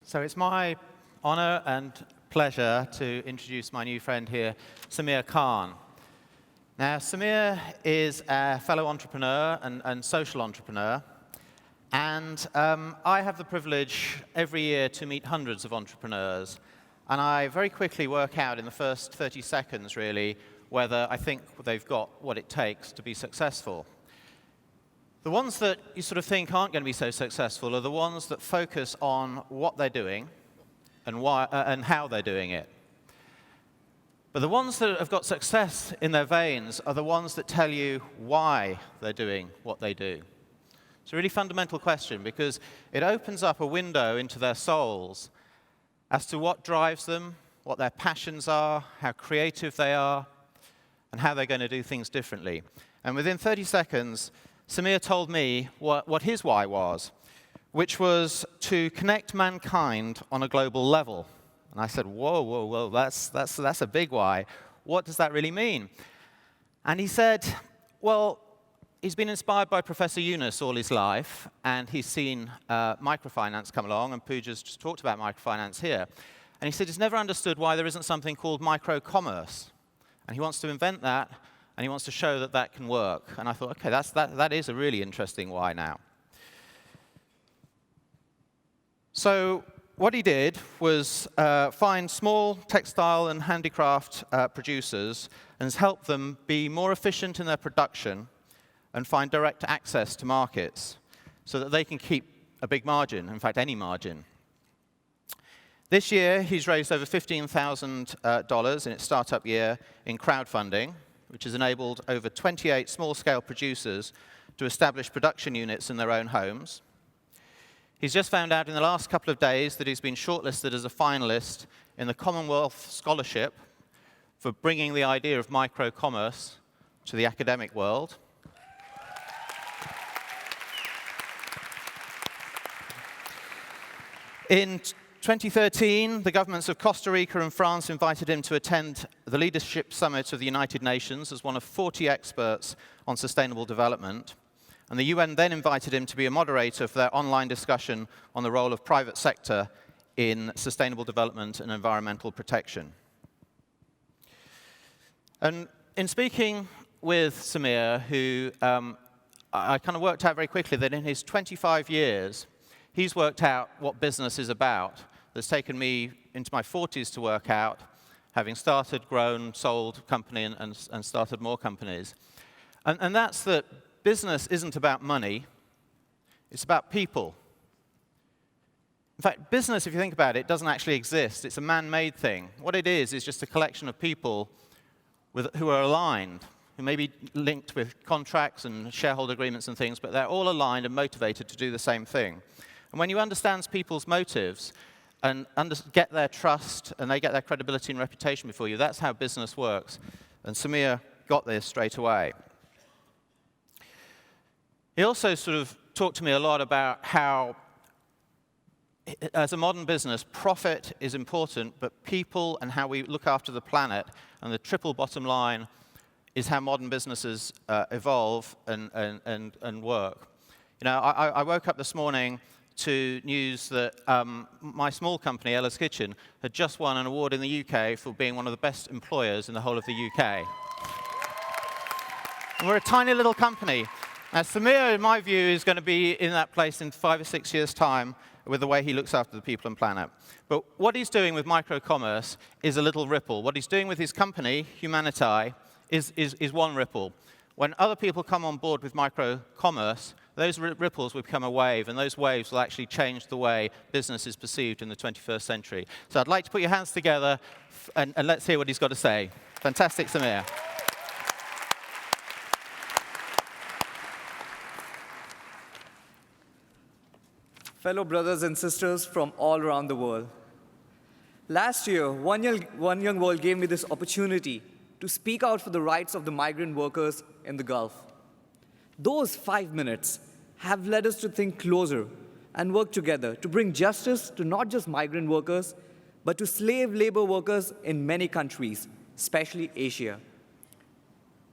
So it's my honor and pleasure to introduce my new friend here, Samir Khan. Now, Samir is a fellow entrepreneur and social entrepreneur, and I have the privilege every year to meet hundreds of entrepreneurs, and I very quickly work out in the first 30 seconds, really, whether I think they've got what it takes to be successful. The ones that you sort of think aren't going to be so successful are the ones that focus on what they're doing and why and how they're doing it. But the ones that have got success in their veins are the ones that tell you why they're doing what they do. It's a really fundamental question because it opens up a window into their souls as to what drives them, what their passions are, how creative they are, and how they're going to do things differently. And within 30 seconds, Samir told me what his why was, which was to connect mankind on a global level. And I said, whoa, that's a big why. What does that really mean? And he said, well, he's been inspired by Professor Yunus all his life, and he's seen microfinance come along, and Pooja's just talked about microfinance here. And he said he's never understood why there isn't something called micro-commerce. And he wants to invent that, and he wants to show that that can work. And I thought, OK, that is a really interesting why now. So what he did was find small textile and handicraft producers and help them be more efficient in their production and find direct access to markets so that they can keep a big margin, in fact, any margin. This year, he's raised over $15,000 in its startup year in crowdfunding, which has enabled over 28 small-scale producers to establish production units in their own homes. He's just found out in the last couple of days that he's been shortlisted as a finalist in the Commonwealth Scholarship for bringing the idea of micro-commerce to the academic world. In 2013, the governments of Costa Rica and France invited him to attend the Leadership Summit of the United Nations as one of 40 experts on sustainable development. And the UN then invited him to be a moderator for their online discussion on the role of private sector in sustainable development and environmental protection. And in speaking with Samir, who I kind of worked out very quickly that in his 25 years, he's worked out what business is about. That's taken me into my 40s to work out, having started, grown, sold a company, and started more companies. And that's that business isn't about money, it's about people. In fact, business, if you think about it, doesn't actually exist. It's a man-made thing. What it is just a collection of people who are aligned, who may be linked with contracts and shareholder agreements and things, but they're all aligned and motivated to do the same thing. And when you understand people's motives and get their trust and they get their credibility and reputation before you, that's how business works. And Samir got this straight away. He also sort of talked to me a lot about how, as a modern business, profit is important, but people and how we look after the planet and the triple bottom line is how modern businesses evolve and work. You know, I woke up this morning to news that my small company, Ella's Kitchen, had just won an award in the UK for being one of the best employers in the whole of the UK. And we're a tiny little company. Now, Samir, in my view, is going to be in that place in 5 or 6 years' time with the way he looks after the people and planet. But what he's doing with micro-commerce is a little ripple. What he's doing with his company, Humanity, is one ripple. When other people come on board with micro-commerce, those ripples will become a wave, and those waves will actually change the way business is perceived in the 21st century. So I'd like to put your hands together, and let's hear what he's got to say. Fantastic, Samir. Fellow brothers and sisters from all around the world. Last year, One Young World gave me this opportunity to speak out for the rights of the migrant workers in the Gulf. Those 5 minutes have led us to think closer and work together to bring justice to not just migrant workers, but to slave labor workers in many countries, especially Asia.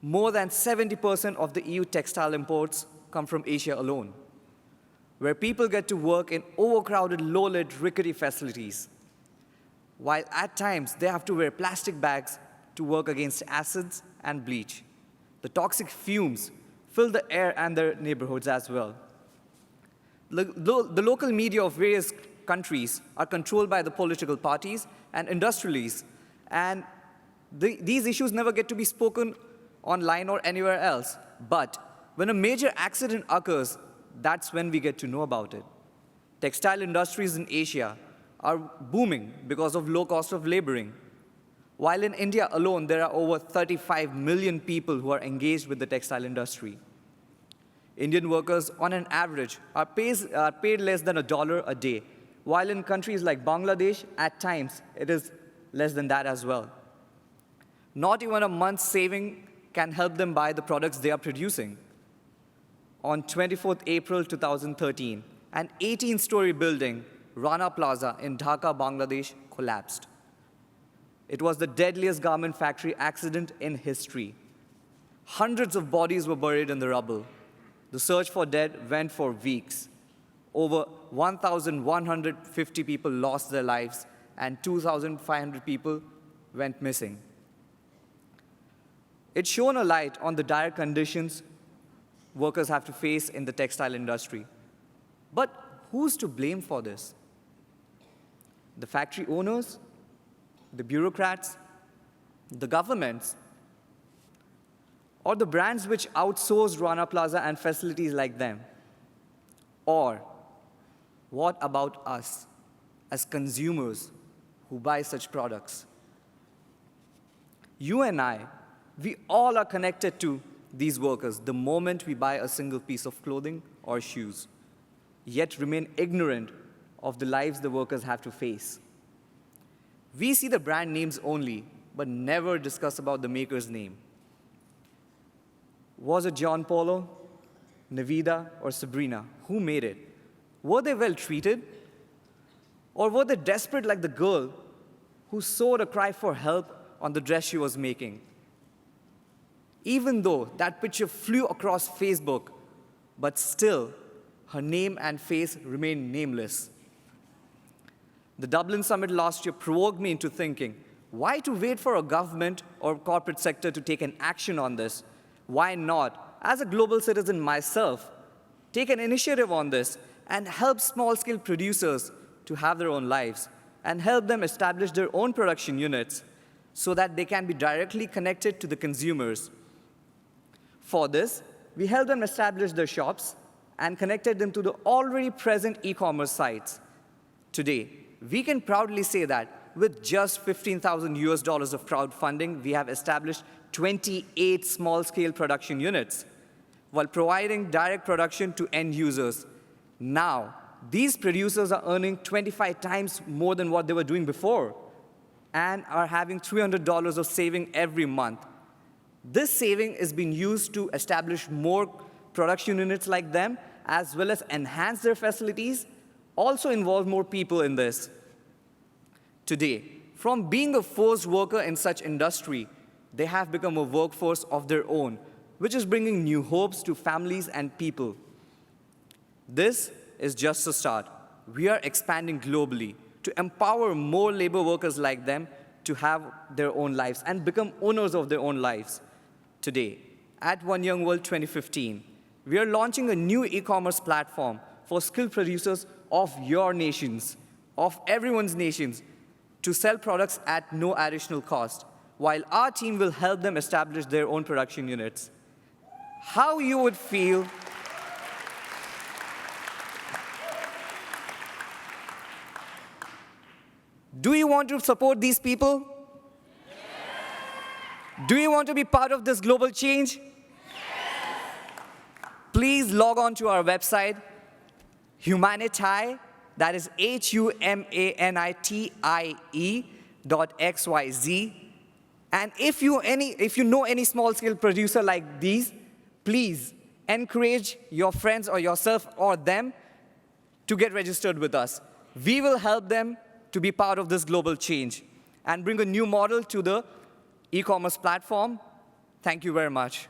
More than 70% of the EU textile imports come from Asia alone. where people get to work in overcrowded, low-lit, rickety facilities, while at times they have to wear plastic bags to work against acids and bleach. The toxic fumes fill the air and their neighborhoods as well. The local media of various countries are controlled by the political parties and industrialists, and these issues never get to be spoken online or anywhere else. But when a major accident occurs, that's when we get to know about it. Textile industries in Asia are booming because of low cost of laboring. While in India alone, there are over 35 million people who are engaged with the textile industry. Indian workers, on an average, are paid less than $1 a day, while in countries like Bangladesh, at times, it is less than that as well. Not even a month's saving can help them buy the products they are producing. On 24th April 2013, an 18-story building, Rana Plaza in Dhaka, Bangladesh, collapsed. It was the deadliest garment factory accident in history. Hundreds of bodies were buried in the rubble. The search for dead went for weeks. Over 1,150 people lost their lives, and 2,500 people went missing. It shone a light on the dire conditions workers have to face in the textile industry. But who's to blame for this? The factory owners? The bureaucrats? The governments? Or the brands which outsourced Rana Plaza and facilities like them? Or what about us as consumers who buy such products? You and I, we all are connected to these workers the moment we buy a single piece of clothing or shoes, yet remain ignorant of the lives the workers have to face. We see the brand names only, but never discuss about the maker's name. Was it John Polo, Navida, or Sabrina? Who made it? Were they well treated? Or were they desperate like the girl who sewed a cry for help on the dress she was making? Even though that picture flew across Facebook, but still, her name and face remained nameless. The Dublin Summit last year provoked me into thinking, why to wait for a government or corporate sector to take an action on this? Why not, as a global citizen myself, take an initiative on this and help small-scale producers to have their own lives and help them establish their own production units so that they can be directly connected to the consumers. For this, we helped them establish their shops and connected them to the already present e-commerce sites. Today, we can proudly say that with just $15,000 of crowdfunding, we have established 28 small-scale production units while providing direct production to end users. Now, these producers are earning 25 times more than what they were doing before and are having $300 of saving every month. This saving is being used to establish more production units like them, as well as enhance their facilities, also involve more people in this. Today, from being a forced worker in such industry, they have become a workforce of their own, which is bringing new hopes to families and people. This is just a start. We are expanding globally to empower more labor workers like them to have their own lives and become owners of their own lives. Today, at One Young World 2015, we are launching a new e-commerce platform for skilled producers of your nations, of everyone's nations, to sell products at no additional cost, while our team will help them establish their own production units. How you would feel do you want to support these people? Yes. Do you want to be part of this global change? Yes. Please log on to our website, Humanity, that is HUMANITIE.xyz. And if you know any small-scale producer like these, please encourage your friends or yourself or them to get registered with us. We will help them to be part of this global change and bring a new model to the e-commerce platform. Thank you very much.